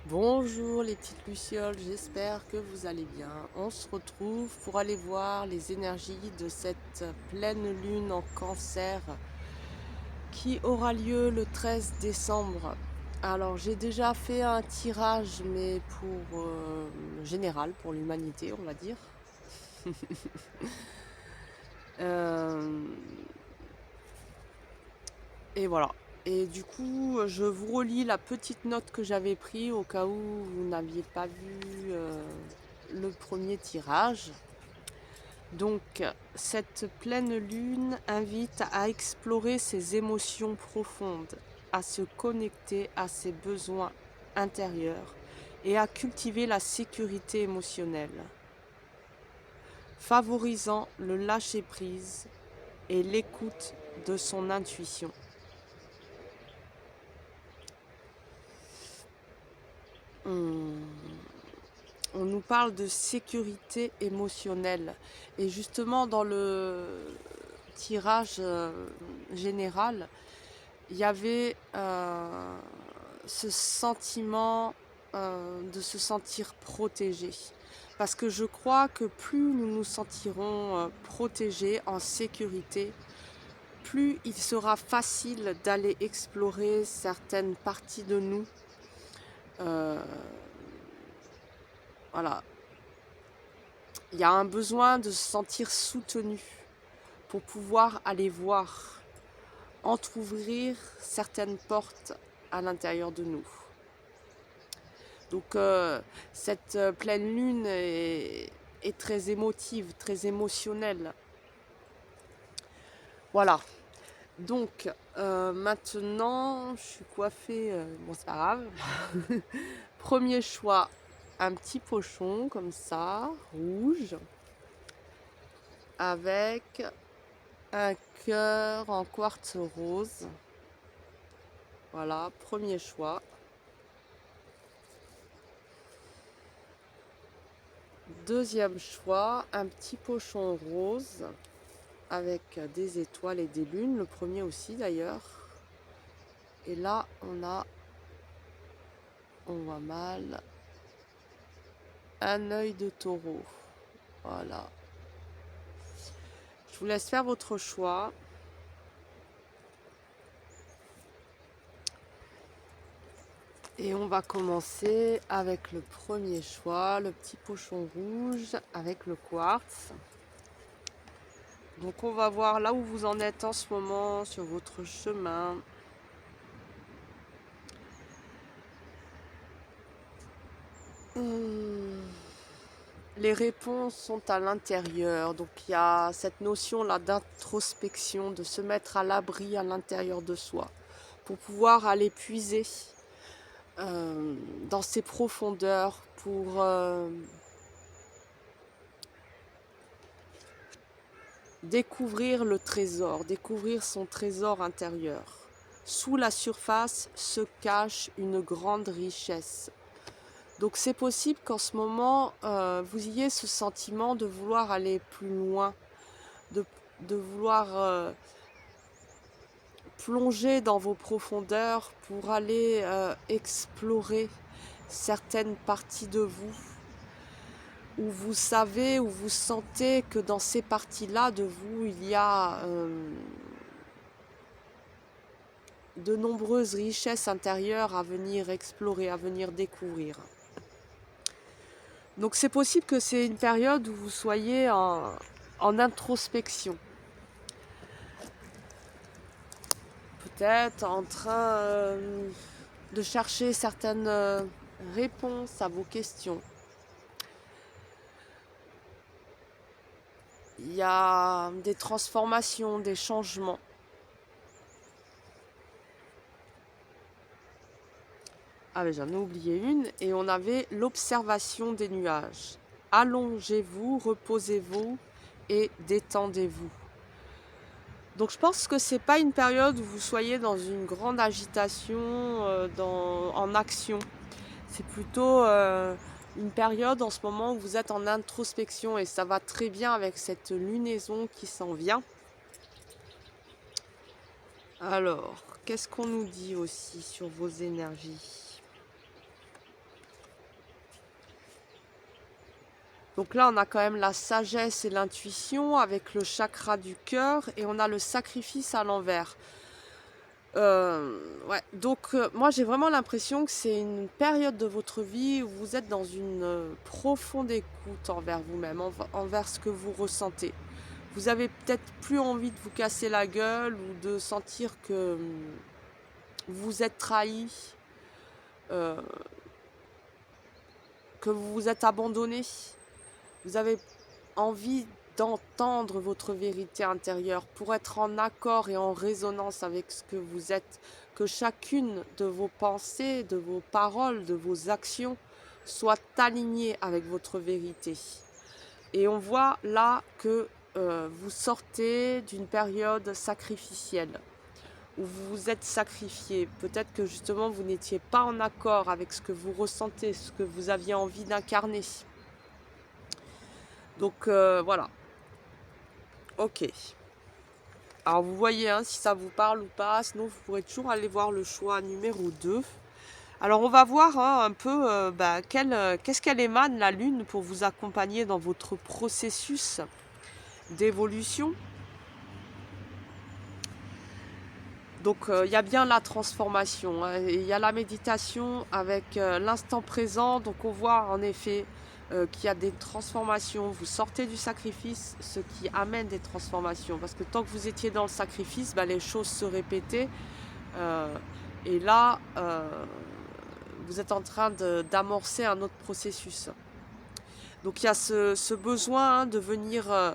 Bonjour les petites lucioles, j'espère que vous allez bien. On se retrouve pour aller voir les énergies de cette pleine lune en cancer qui aura lieu le 13 décembre. Alors j'ai déjà fait un tirage mais pour général, pour l'humanité on va dire. Euh, et voilà. Et du coup, je vous relis la petite note que j'avais prise au cas où vous n'aviez pas vu le premier tirage. Donc, cette pleine lune invite à explorer ses émotions profondes, à se connecter à ses besoins intérieurs et à cultiver la sécurité émotionnelle, favorisant le lâcher-prise et l'écoute de son intuition. On nous parle de sécurité émotionnelle et justement dans le tirage général, il y avait ce sentiment de se sentir protégé. Parce que je crois que plus nous nous sentirons protégés, en sécurité, plus il sera facile d'aller explorer certaines parties de nous. Euh, voilà. Il y a un besoin de se sentir soutenu pour pouvoir aller voir, entr'ouvrir certaines portes à l'intérieur de nous. Donc cette pleine lune est très émotive, très émotionnelle. Voilà. Donc maintenant, je suis coiffée, bon c'est pas grave. Premier choix, un petit pochon comme ça, rouge, avec un cœur en quartz rose. Voilà, premier choix. Deuxième choix, un petit pochon rose avec des étoiles et des lunes, le premier aussi d'ailleurs. Et là, on voit mal, un œil de taureau. Voilà. Je vous laisse faire votre choix. Et on va commencer avec le premier choix, le petit pochon rouge avec le quartz. Donc on va voir là où vous en êtes en ce moment sur votre chemin. Les réponses sont à l'intérieur, donc il y a cette notion-là d'introspection, de se mettre à l'abri à l'intérieur de soi, pour pouvoir aller puiser dans ses profondeurs, pour découvrir le trésor, découvrir son trésor intérieur. Sous la surface se cache une grande richesse. Donc c'est possible qu'en ce moment, vous ayez ce sentiment de vouloir aller plus loin, de vouloir plonger dans vos profondeurs pour aller explorer certaines parties de vous, où vous savez, où vous sentez que dans ces parties-là de vous, il y a de nombreuses richesses intérieures à venir explorer, à venir découvrir. Donc c'est possible que c'est une période où vous soyez en introspection. Peut-être en train de chercher certaines réponses à vos questions. Il y a des transformations, des changements. Ah mais j'en ai oublié une. Et on avait l'observation des nuages. Allongez-vous, reposez-vous et détendez-vous. Donc je pense que c'est pas une période où vous soyez dans une grande agitation, en action. C'est plutôt une période en ce moment où vous êtes en introspection et ça va très bien avec cette lunaison qui s'en vient. Alors, qu'est-ce qu'on nous dit aussi sur vos énergies? Donc là, on a quand même la sagesse et l'intuition avec le chakra du cœur et on a le sacrifice à l'envers. Ouais, donc moi j'ai vraiment l'impression que c'est une période de votre vie où vous êtes dans une profonde écoute envers vous-même, envers ce que vous ressentez. Vous avez peut-être plus envie de vous casser la gueule ou de sentir que vous êtes trahi, euh, que vous vous êtes abandonné. Vous avez envie d'entendre votre vérité intérieure pour être en accord et en résonance avec ce que vous êtes, que chacune de vos pensées, de vos paroles, de vos actions soit alignée avec votre vérité. Et on voit là que vous sortez d'une période sacrificielle, où vous vous êtes sacrifié. Peut-être que justement vous n'étiez pas en accord avec ce que vous ressentez, ce que vous aviez envie d'incarner. Donc voilà, ok. Alors vous voyez hein, si ça vous parle ou pas, sinon vous pourrez toujours aller voir le choix numéro 2. Alors on va voir hein, un peu qu'est-ce qu'elle émane la Lune pour vous accompagner dans votre processus d'évolution. Donc il y a bien la transformation, hein, il y a la méditation avec l'instant présent, donc on voit en effet qu'il y a des transformations, vous sortez du sacrifice, ce qui amène des transformations, parce que tant que vous étiez dans le sacrifice, les choses se répétaient, et là vous êtes en train d'amorcer un autre processus. Donc il y a ce besoin hein, de venir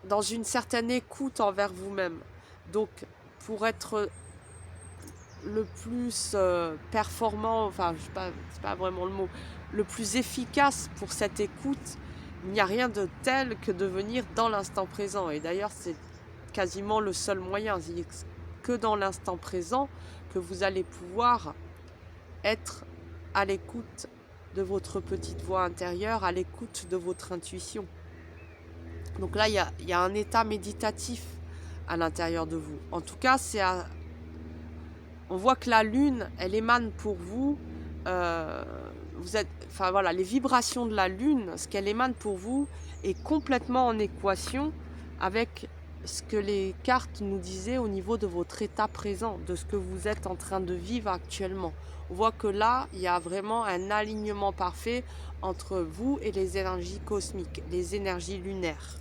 dans une certaine écoute envers vous-même. Donc, pour être le plus performant, enfin, c'est pas vraiment le mot, le plus efficace pour cette écoute, il n'y a rien de tel que de venir dans l'instant présent. Et d'ailleurs, c'est quasiment le seul moyen. C'est que dans l'instant présent que vous allez pouvoir être à l'écoute de votre petite voix intérieure, à l'écoute de votre intuition. Donc là, il y a un état méditatif à l'intérieur de vous. En tout cas, on voit que la Lune, elle émane pour vous. Vous êtes, enfin voilà, les vibrations de la Lune, ce qu'elle émane pour vous, est complètement en équation avec ce que les cartes nous disaient au niveau de votre état présent, de ce que vous êtes en train de vivre actuellement. On voit que là, il y a vraiment un alignement parfait entre vous et les énergies cosmiques, les énergies lunaires.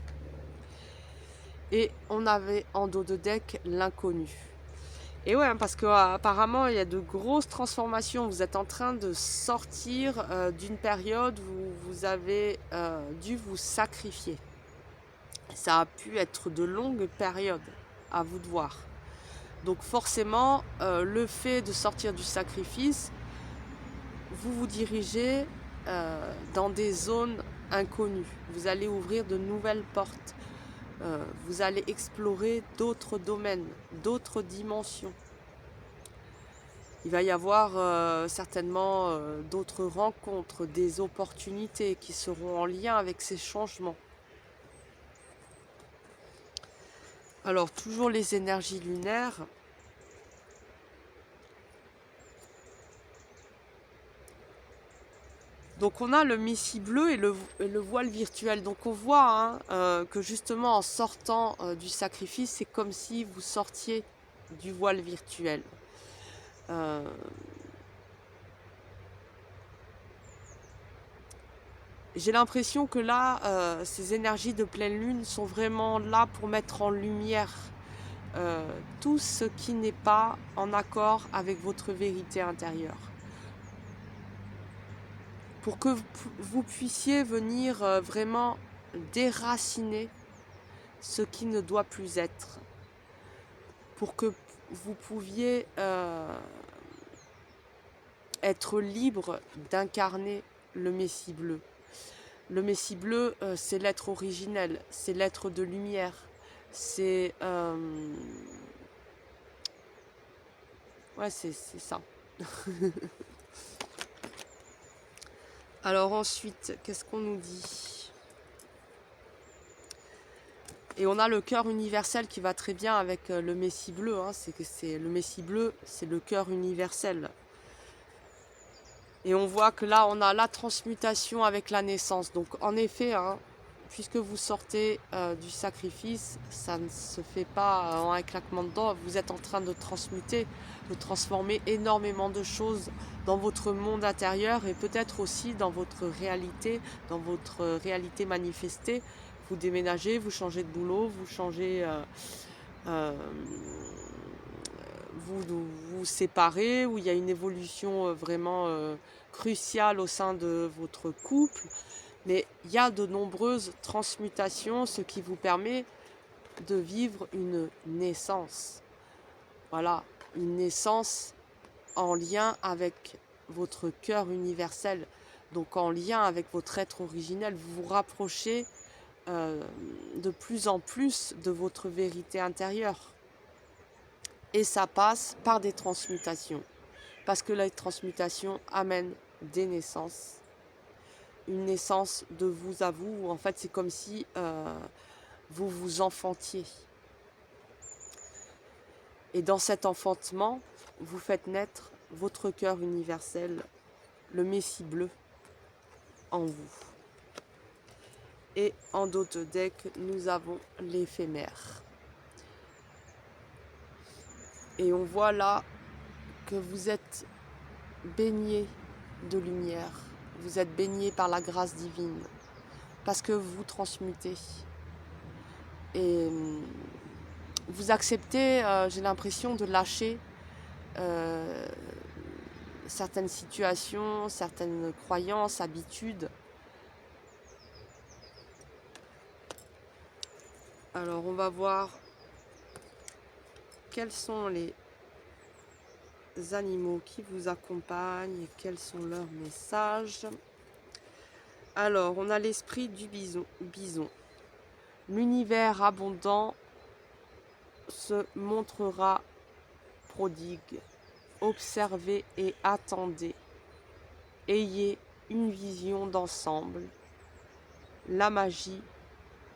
Et on avait en dos de deck l'inconnu. Et ouais, parce qu'apparemment, il y a de grosses transformations. Vous êtes en train de sortir d'une période où vous avez dû vous sacrifier. Ça a pu être de longues périodes, à vous de voir. Donc forcément, le fait de sortir du sacrifice, vous vous dirigez dans des zones inconnues. Vous allez ouvrir de nouvelles portes. Vous allez explorer d'autres domaines, d'autres dimensions. Il va y avoir certainement d'autres rencontres, des opportunités qui seront en lien avec ces changements. Alors, toujours les énergies lunaires. Donc, on a le Messie bleu et le voile virtuel. Donc, on voit que justement, en sortant du sacrifice, c'est comme si vous sortiez du voile virtuel. J'ai l'impression que là, ces énergies de pleine lune sont vraiment là pour mettre en lumière tout ce qui n'est pas en accord avec votre vérité intérieure. Pour que vous puissiez venir vraiment déraciner ce qui ne doit plus être. Pour que vous pouviez être libre d'incarner le Messie bleu. Le Messie bleu, c'est l'être originel, c'est l'être de lumière, c'est... Ouais, c'est ça. Alors ensuite, qu'est-ce qu'on nous dit? Et on a le cœur universel qui va très bien avec le Messie bleu. Hein. Le Messie bleu, c'est le cœur universel. Et on voit que là, on a la transmutation avec la naissance. Donc, en effet, hein, puisque vous sortez du sacrifice, ça ne se fait pas en un claquement de doigts. Vous êtes en train de transmuter, de transformer énormément de choses dans votre monde intérieur et peut-être aussi dans votre réalité manifestée. Vous déménagez, vous changez de boulot, vous changez... vous vous séparez, où il y a une évolution vraiment cruciale au sein de votre couple. Mais il y a de nombreuses transmutations, ce qui vous permet de vivre une naissance. Voilà, une naissance en lien avec votre cœur universel, donc en lien avec votre être originel. Vous vous rapprochez de plus en plus de votre vérité intérieure. Et ça passe par des transmutations. Parce que la transmutation amène des naissances. Une naissance de vous à vous. En fait, c'est comme si vous vous enfantiez. Et dans cet enfantement, vous faites naître votre cœur universel, le Messie bleu, en vous. Et en d'autres decks, nous avons l'éphémère. Et on voit là que vous êtes baigné de lumière. Vous êtes baigné par la grâce divine. Parce que vous transmutez. Et vous acceptez, j'ai l'impression, de lâcher certaines situations, certaines croyances, habitudes. Alors on va voir quels sont les animaux qui vous accompagnent et quels sont leurs messages. Alors on a l'esprit du bison. L'univers abondant se montrera prodigue. Observez et attendez. Ayez une vision d'ensemble. La magie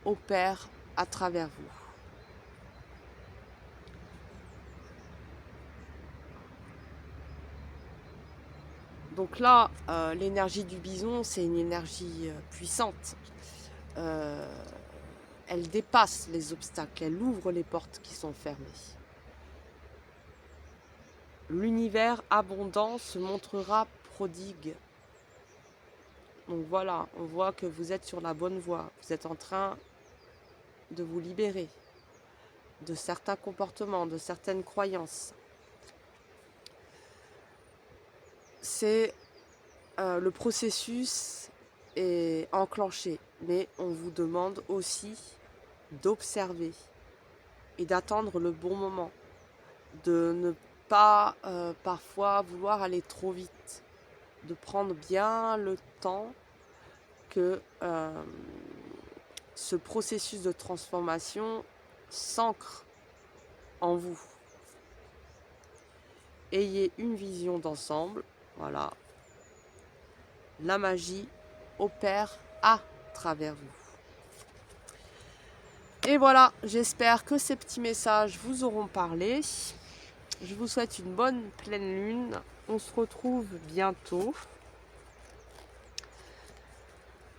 opère à travers vous. Donc là, l'énergie du bison, c'est une énergie puissante. Elle dépasse les obstacles, elle ouvre les portes qui sont fermées. L'univers abondant se montrera prodigue. Donc voilà, on voit que vous êtes sur la bonne voie. Vous êtes en train de vous libérer de certains comportements, de certaines croyances. C'est le processus est enclenché, mais on vous demande aussi d'observer et d'attendre le bon moment, de ne pas parfois vouloir aller trop vite, de prendre bien le temps que ce processus de transformation s'ancre en vous. Ayez une vision d'ensemble, voilà. La magie opère à travers vous. Et voilà, j'espère que ces petits messages vous auront parlé. Je vous souhaite une bonne pleine lune. On se retrouve bientôt.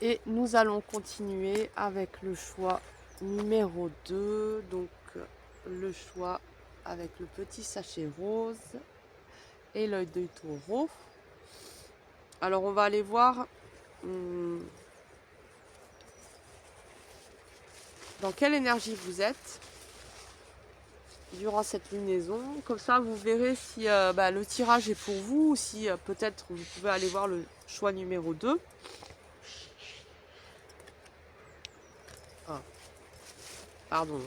Et nous allons continuer avec le choix numéro 2. Donc le choix avec le petit sachet rose et l'œil de taureau. Alors on va aller voir dans quelle énergie vous êtes durant cette lunaison. Comme ça vous verrez si le tirage est pour vous ou si peut-être vous pouvez aller voir le choix numéro 2. Ah, pardon.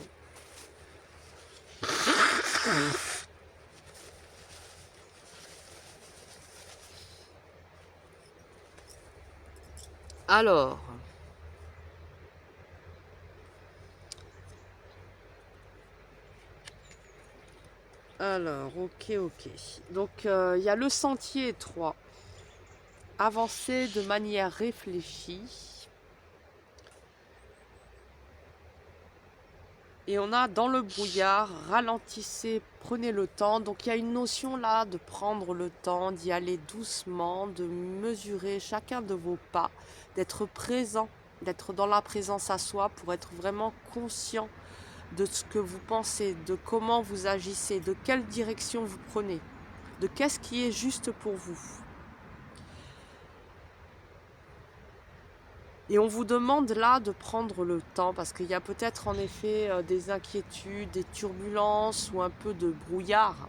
Alors, ok. Donc, il y a le sentier étroit. Avancer de manière réfléchie. Et on a dans le brouillard, ralentissez, prenez le temps. Donc il y a une notion là de prendre le temps, d'y aller doucement, de mesurer chacun de vos pas, d'être présent, d'être dans la présence à soi pour être vraiment conscient de ce que vous pensez, de comment vous agissez, de quelle direction vous prenez, de qu'est-ce qui est juste pour vous. Et on vous demande là de prendre le temps parce qu'il y a peut-être en effet des inquiétudes, des turbulences ou un peu de brouillard.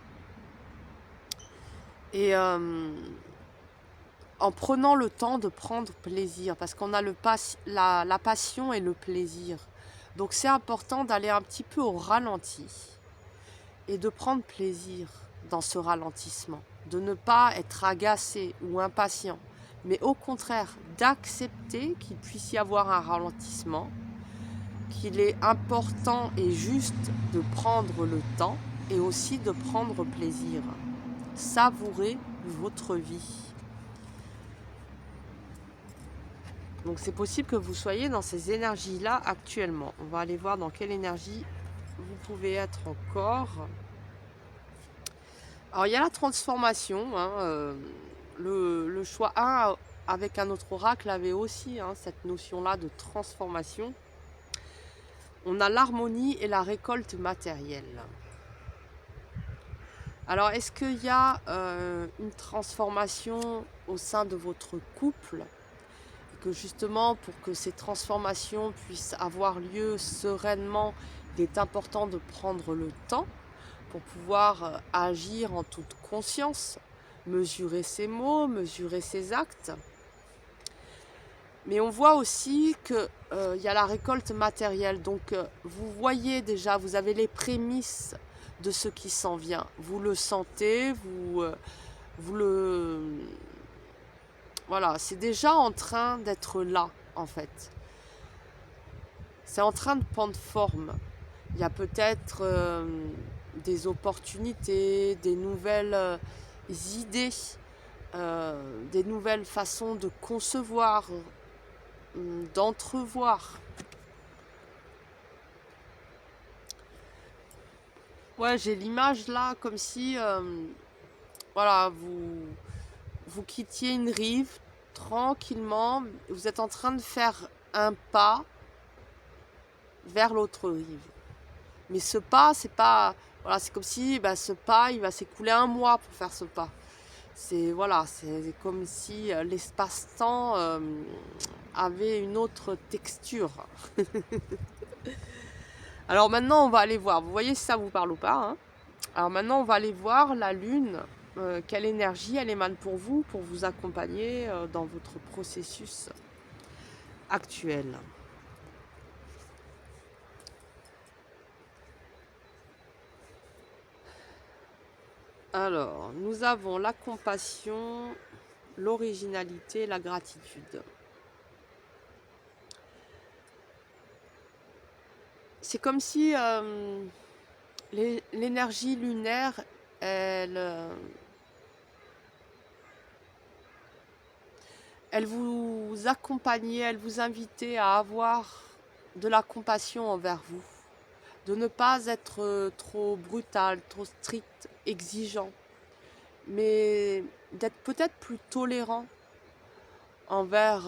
Et en prenant le temps de prendre plaisir, parce qu'on a la passion et le plaisir. Donc c'est important d'aller un petit peu au ralenti et de prendre plaisir dans ce ralentissement, de ne pas être agacé ou impatient, mais au contraire d'accepter qu'il puisse y avoir un ralentissement, qu'il est important et juste de prendre le temps et aussi de prendre plaisir. Savourez votre vie. Donc c'est possible que vous soyez dans ces énergies-là actuellement. On va aller voir dans quelle énergie vous pouvez être encore. Alors il y a la transformation. Le choix 1 avec un autre oracle avait aussi cette notion-là de transformation. On a l'harmonie et la récolte matérielle. Alors est-ce qu'il y a une transformation au sein de votre couple ? Que justement, pour que ces transformations puissent avoir lieu sereinement, il est important de prendre le temps pour pouvoir agir en toute conscience, mesurer ses mots, mesurer ses actes. Mais on voit aussi qu'il y a la récolte matérielle. Donc vous voyez déjà, vous avez les prémices de ce qui s'en vient. Vous le sentez, vous le... Voilà, c'est déjà en train d'être là, en fait. C'est en train de prendre forme. Il y a peut-être des opportunités, des nouvelles idées, des nouvelles façons de concevoir, d'entrevoir. Ouais, j'ai l'image là, comme si, voilà, vous quittiez une rive tranquillement, vous êtes en train de faire un pas vers l'autre rive. Mais ce pas, c'est pas... Voilà, c'est comme si ce pas, il va s'écouler un mois pour faire ce pas. C'est voilà, c'est comme si l'espace-temps avait une autre texture. Alors maintenant, on va aller voir. Vous voyez si ça vous parle ou pas. Alors maintenant, on va aller voir la Lune. Quelle énergie elle émane pour vous accompagner dans votre processus actuel. Alors, nous avons la compassion, l'originalité, la gratitude. C'est comme si l'énergie lunaire, elle vous accompagnait, elle vous invitait à avoir de la compassion envers vous, de ne pas être trop brutal, trop strict, exigeant, mais d'être peut-être plus tolérant envers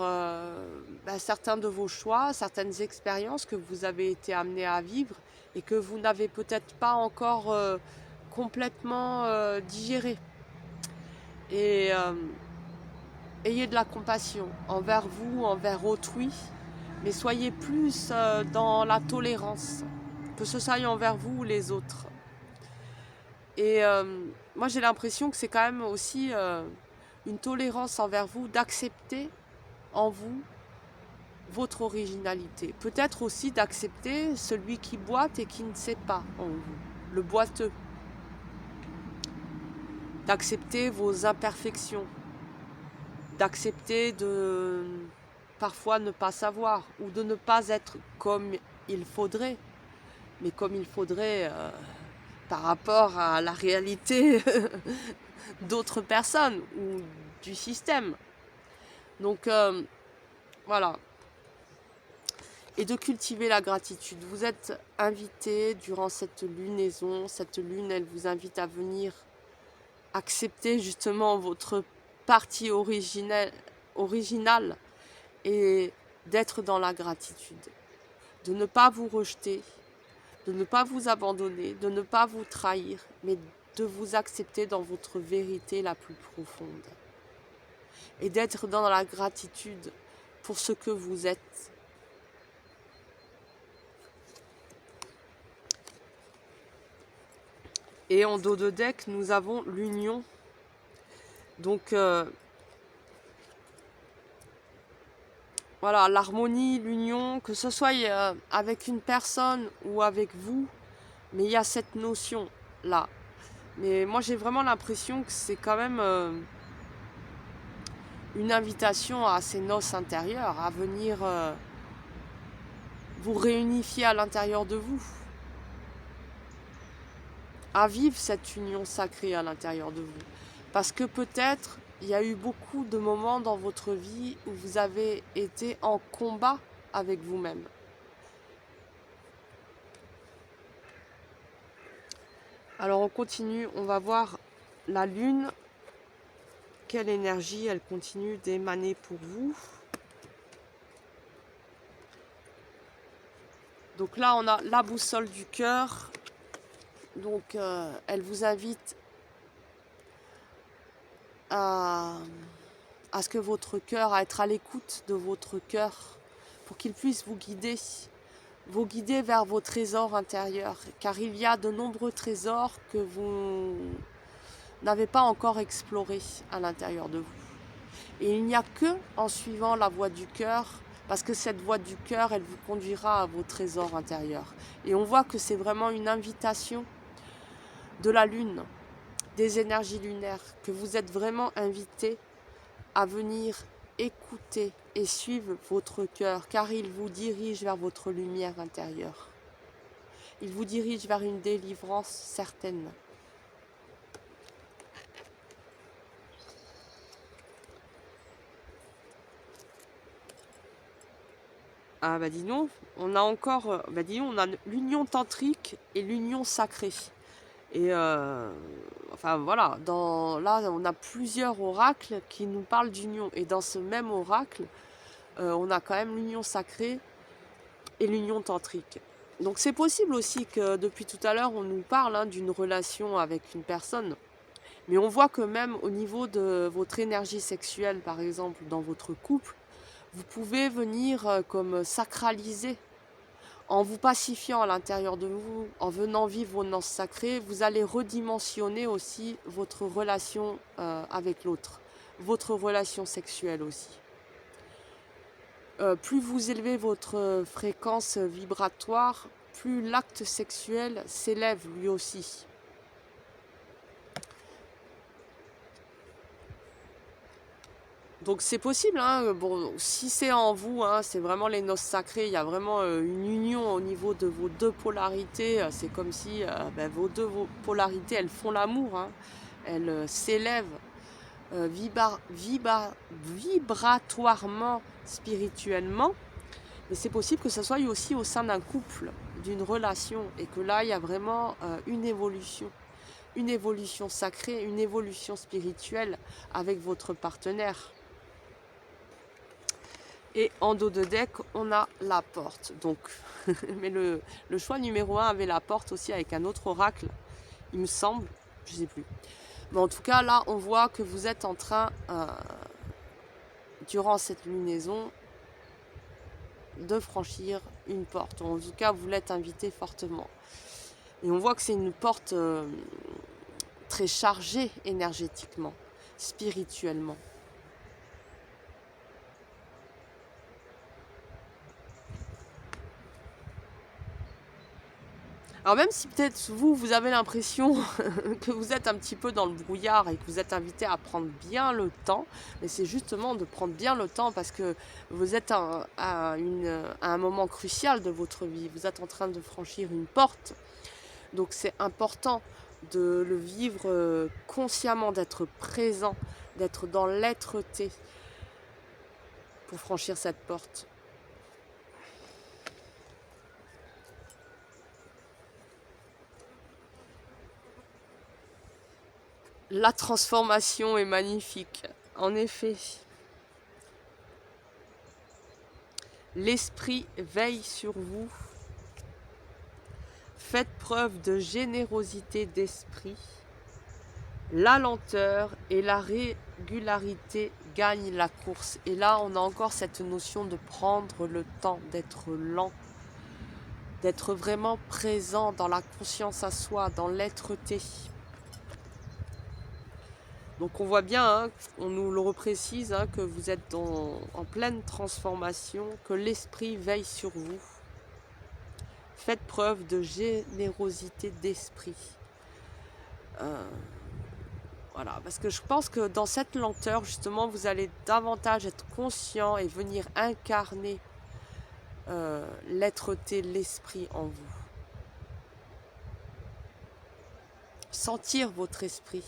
certains de vos choix, certaines expériences que vous avez été amené à vivre et que vous n'avez peut-être pas encore complètement digéré. Et ayez de la compassion envers vous, envers autrui, mais soyez plus dans la tolérance, que ce soit envers vous ou les autres. Et moi j'ai l'impression que c'est quand même aussi une tolérance envers vous, d'accepter en vous votre originalité. Peut-être aussi d'accepter celui qui boite et qui ne sait pas en vous, le boiteux. D'accepter vos imperfections, d'accepter de parfois ne pas savoir ou de ne pas être comme il faudrait, mais comme il faudrait par rapport à la réalité d'autres personnes ou du système. Donc voilà. et de cultiver la gratitude. Vous êtes invité durant cette lunaison. Cette lune, elle vous invite à venir accepter justement votre partie originale et d'être dans la gratitude. De ne pas vous rejeter, de ne pas vous abandonner, de ne pas vous trahir, mais de vous accepter dans votre vérité la plus profonde. Et d'être dans la gratitude pour ce que vous êtes. Et en dos de deck, nous avons l'union. Donc, voilà, l'harmonie, l'union, que ce soit avec une personne ou avec vous, mais il y a cette notion-là. Mais moi, j'ai vraiment l'impression que c'est quand même une invitation à ces noces intérieures, à venir vous réunifier à l'intérieur de vous, à vivre cette union sacrée à l'intérieur de vous. Parce que peut-être, il y a eu beaucoup de moments dans votre vie où vous avez été en combat avec vous-même. Alors on continue, on va voir la lune. Quelle énergie elle continue d'émaner pour vous. Donc là, on a la boussole du cœur. Donc, elle vous invite à ce que votre cœur, à être à l'écoute de votre cœur, pour qu'il puisse vous guider vers vos trésors intérieurs. Car il y a de nombreux trésors que vous n'avez pas encore explorés à l'intérieur de vous. Et il n'y a que en suivant la voie du cœur, parce que cette voie du cœur, elle vous conduira à vos trésors intérieurs. Et on voit que c'est vraiment une invitation de la lune, des énergies lunaires, que vous êtes vraiment invité à venir écouter et suivre votre cœur, car il vous dirige vers votre lumière intérieure. Il vous dirige vers une délivrance certaine. Ah bah dis donc, on a encore, on a l'union tantrique et l'union sacrée. Et enfin voilà, là on a plusieurs oracles qui nous parlent d'union. Et dans ce même oracle, on a quand même l'union sacrée et l'union tantrique. Donc c'est possible aussi que depuis tout à l'heure on nous parle d'une relation avec une personne. Mais on voit que même au niveau de votre énergie sexuelle, par exemple, dans votre couple, vous pouvez venir comme sacraliser. En vous pacifiant à l'intérieur de vous, en venant vivre vos noces sacrées, vous allez redimensionner aussi votre relation avec l'autre, votre relation sexuelle aussi. Plus vous élevez votre fréquence vibratoire, plus l'acte sexuel s'élève lui aussi. Donc c'est possible, bon, si c'est en vous, c'est vraiment les noces sacrées, il y a vraiment une union au niveau de vos deux polarités, c'est comme si vos deux polarités, elles font l'amour, elles s'élèvent vibratoirement, spirituellement, mais c'est possible que ce soit aussi au sein d'un couple, d'une relation, et que là, il y a vraiment une évolution sacrée, une évolution spirituelle avec votre partenaire. Et en dos de deck, on a la porte. Donc, mais le choix numéro 1 avait la porte aussi avec un autre oracle, il me semble, je ne sais plus. Mais en tout cas, là, on voit que vous êtes en train, durant cette lunaison, de franchir une porte. En tout cas, vous l'êtes invité fortement. Et on voit que c'est une porte très chargée énergétiquement, spirituellement. Alors même si peut-être vous avez l'impression que vous êtes un petit peu dans le brouillard et que vous êtes invité à prendre bien le temps, mais c'est justement de prendre bien le temps parce que vous êtes à un moment crucial de votre vie. Vous êtes en train de franchir une porte. Donc c'est important de le vivre consciemment, d'être présent, d'être dans l'être-té pour franchir cette porte. La transformation est magnifique. En effet, l'esprit veille sur vous. Faites preuve de générosité d'esprit. La lenteur et la régularité gagnent la course. Et là, on a encore cette notion de prendre le temps, d'être lent, d'être vraiment présent dans la conscience à soi, dans l'être-té. Donc on voit bien, hein, on nous le reprécise, hein, que vous êtes en pleine transformation, que l'esprit veille sur vous. Faites preuve de générosité d'esprit. Voilà, parce que je pense que dans cette lenteur, justement, vous allez davantage être conscient et venir incarner l'être-té, l'esprit en vous. Sentir votre esprit.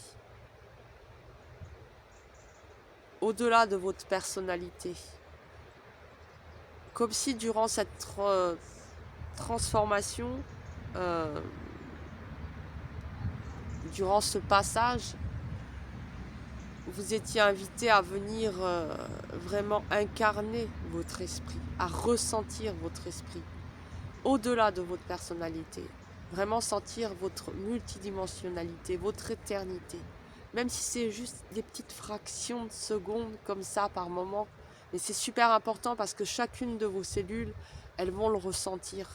Au-delà de votre personnalité. Comme si durant cette transformation, durant ce passage, vous étiez invité à venir vraiment incarner votre esprit, à ressentir votre esprit, au-delà de votre personnalité. Vraiment sentir votre multidimensionnalité, votre éternité. Même si c'est juste des petites fractions de secondes comme ça par moment. Mais c'est super important parce que chacune de vos cellules, elles vont le ressentir.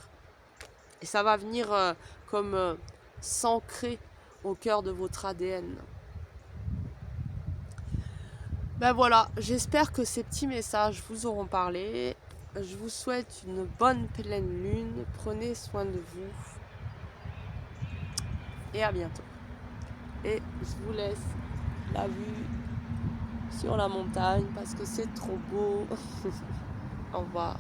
Et ça va venir comme s'ancrer au cœur de votre ADN. Ben voilà, j'espère que ces petits messages vous auront parlé. Je vous souhaite une bonne pleine lune. Prenez soin de vous. Et à bientôt. Et je vous laisse la vue sur la montagne parce que c'est trop beau. Au revoir.